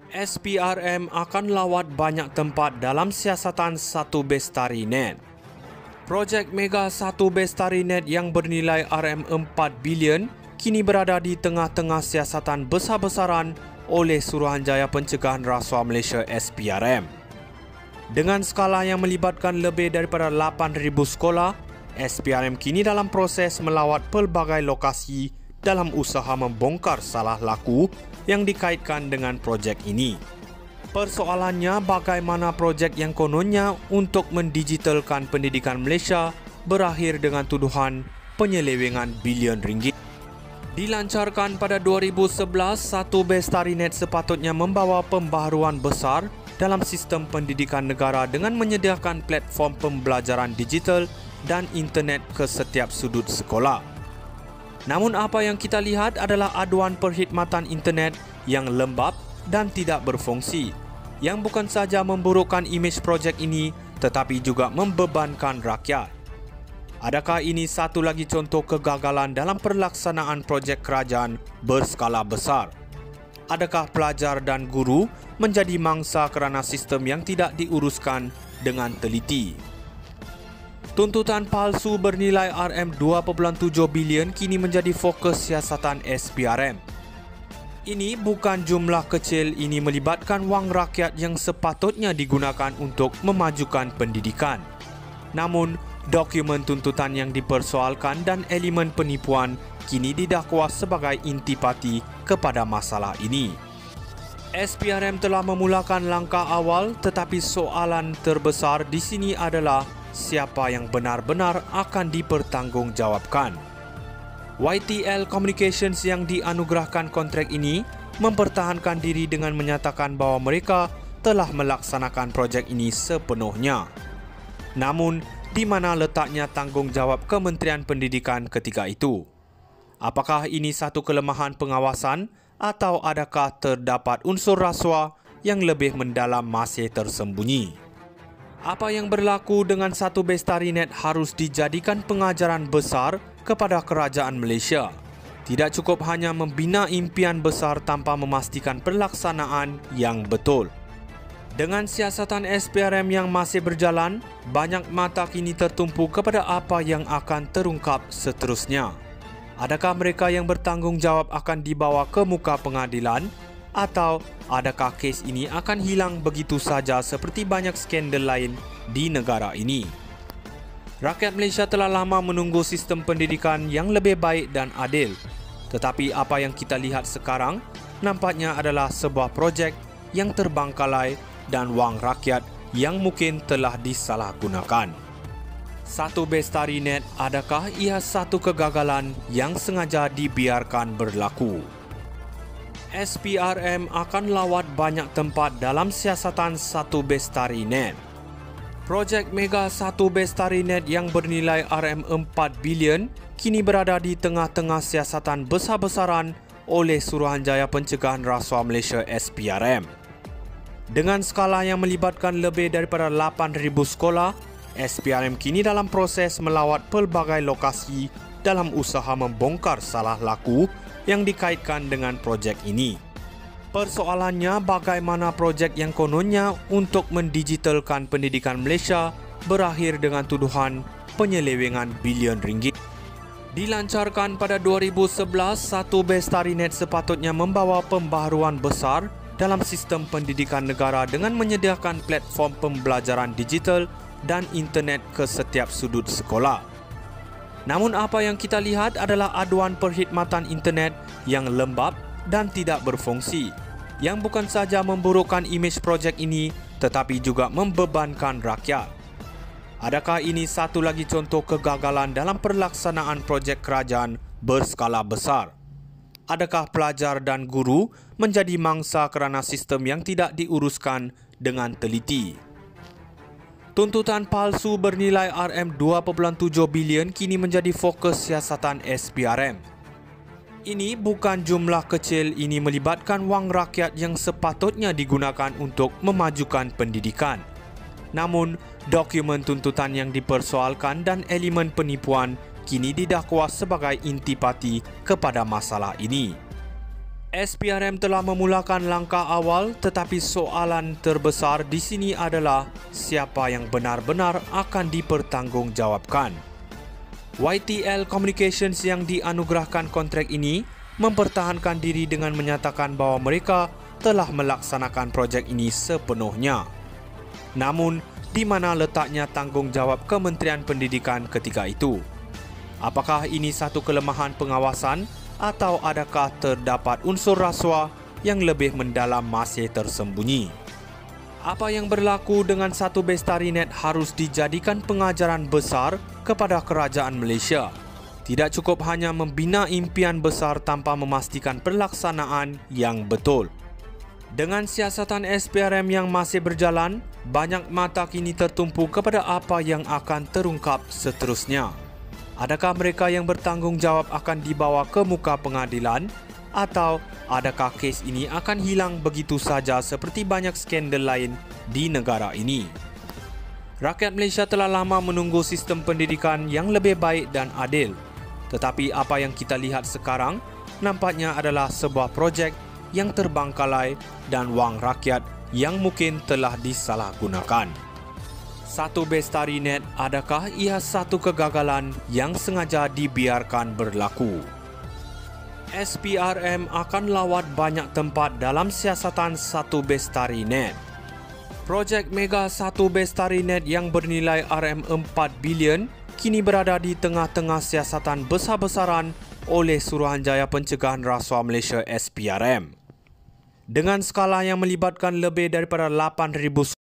SPRM akan lawat banyak tempat dalam siasatan Satu Bestari.net. Projek Mega Satu Bestari.net yang bernilai RM4 bilion kini berada di tengah-tengah siasatan besar-besaran oleh Suruhanjaya Pencegahan Rasuah Malaysia SPRM. Dengan skala yang melibatkan lebih daripada 8,000 sekolah, SPRM kini dalam proses melawat pelbagai lokasi dalam usaha membongkar salah laku yang dikaitkan dengan projek ini. Persoalannya, bagaimana projek yang kononnya untuk mendigitalkan pendidikan Malaysia berakhir dengan tuduhan penyelewengan bilion ringgit. Dilancarkan pada 2011, Satu Bestari.net sepatutnya membawa pembaharuan besar dalam sistem pendidikan negara dengan menyediakan platform pembelajaran digital dan internet ke setiap sudut sekolah. Namun apa yang kita lihat adalah aduan perkhidmatan internet yang lembab dan tidak berfungsi, yang bukan saja memburukkan imej projek ini tetapi juga membebankan rakyat. Adakah ini satu lagi contoh kegagalan dalam pelaksanaan projek kerajaan berskala besar? Adakah pelajar dan guru menjadi mangsa kerana sistem yang tidak diuruskan dengan teliti? Tuntutan palsu bernilai RM2.7 bilion kini menjadi fokus siasatan SPRM. Ini bukan jumlah kecil, ini melibatkan wang rakyat yang sepatutnya digunakan untuk memajukan pendidikan. Namun, dokumen tuntutan yang dipersoalkan dan elemen penipuan kini didakwa sebagai intipati kepada masalah ini. SPRM telah memulakan langkah awal, tetapi soalan terbesar di sini adalah siapa yang benar-benar akan dipertanggungjawabkan. YTL Communications yang dianugerahkan kontrak ini mempertahankan diri dengan menyatakan bahawa mereka telah melaksanakan projek ini sepenuhnya. Namun, di mana letaknya tanggungjawab Kementerian Pendidikan ketika itu? Apakah ini satu kelemahan pengawasan atau adakah terdapat unsur rasuah yang lebih mendalam masih tersembunyi? Apa yang berlaku dengan Satu Bestari.net harus dijadikan pengajaran besar kepada kerajaan Malaysia. Tidak cukup hanya membina impian besar tanpa memastikan pelaksanaan yang betul. Dengan siasatan SPRM yang masih berjalan, banyak mata kini tertumpu kepada apa yang akan terungkap seterusnya. Adakah mereka yang bertanggungjawab akan dibawa ke muka pengadilan? Atau adakah kes ini akan hilang begitu saja seperti banyak skandal lain di negara ini? Rakyat Malaysia telah lama menunggu sistem pendidikan yang lebih baik dan adil. Tetapi apa yang kita lihat sekarang nampaknya adalah sebuah projek yang terbangkalai dan wang rakyat yang mungkin telah disalahgunakan. Satu Bestari.net, adakah ia satu kegagalan yang sengaja dibiarkan berlaku? SPRM akan lawat banyak tempat dalam siasatan Satu Bestari.net. Projek Mega Satu Bestari.net yang bernilai RM4 bilion kini berada di tengah-tengah siasatan besar-besaran oleh Suruhanjaya Pencegahan Rasuah Malaysia SPRM. Dengan skala yang melibatkan lebih daripada 8,000 sekolah, SPRM kini dalam proses melawat pelbagai lokasi dalam usaha membongkar salah laku yang dikaitkan dengan projek ini. Persoalannya, bagaimana projek yang kononnya untuk mendigitalkan pendidikan Malaysia berakhir dengan tuduhan penyelewengan bilion ringgit. Dilancarkan pada 2011, Satu Bestari.net sepatutnya membawa pembaharuan besar dalam sistem pendidikan negara dengan menyediakan platform pembelajaran digital dan internet ke setiap sudut sekolah. Namun apa yang kita lihat adalah aduan perkhidmatan internet yang lembab dan tidak berfungsi, yang bukan saja memburukkan imej projek ini tetapi juga membebankan rakyat. Adakah ini satu lagi contoh kegagalan dalam pelaksanaan projek kerajaan berskala besar? Adakah pelajar dan guru menjadi mangsa kerana sistem yang tidak diuruskan dengan teliti? Tuntutan palsu bernilai RM2.7 bilion kini menjadi fokus siasatan SPRM. Ini bukan jumlah kecil, ini melibatkan wang rakyat yang sepatutnya digunakan untuk memajukan pendidikan. Namun, dokumen tuntutan yang dipersoalkan dan elemen penipuan kini didakwa sebagai intipati kepada masalah ini. SPRM telah memulakan langkah awal, tetapi soalan terbesar di sini adalah siapa yang benar-benar akan dipertanggungjawabkan. YTL Communications yang dianugerahkan kontrak ini mempertahankan diri dengan menyatakan bahawa mereka telah melaksanakan projek ini sepenuhnya. Namun, di mana letaknya tanggungjawab Kementerian Pendidikan ketika itu? Apakah ini satu kelemahan pengawasan atau adakah terdapat unsur rasuah yang lebih mendalam masih tersembunyi? Apa yang berlaku dengan satu Bestarinet harus dijadikan pengajaran besar kepada kerajaan Malaysia. Tidak cukup hanya membina impian besar tanpa memastikan pelaksanaan yang betul. Dengan siasatan SPRM yang masih berjalan, banyak mata kini tertumpu kepada apa yang akan terungkap seterusnya. Adakah mereka yang bertanggungjawab akan dibawa ke muka pengadilan atau adakah kes ini akan hilang begitu saja seperti banyak skandal lain di negara ini? Rakyat Malaysia telah lama menunggu sistem pendidikan yang lebih baik dan adil. Tetapi apa yang kita lihat sekarang nampaknya adalah sebuah projek yang terbangkalai dan wang rakyat yang mungkin telah disalahgunakan. Satu Bestarinet, adakah ia satu kegagalan yang sengaja dibiarkan berlaku? SPRM akan lawat banyak tempat dalam siasatan satu Bestarinet. Projek Mega Satu Bestarinet yang bernilai RM4 bilion kini berada di tengah-tengah siasatan besar-besaran oleh Suruhanjaya Pencegahan Rasuah Malaysia SPRM. Dengan skala yang melibatkan lebih daripada 8,000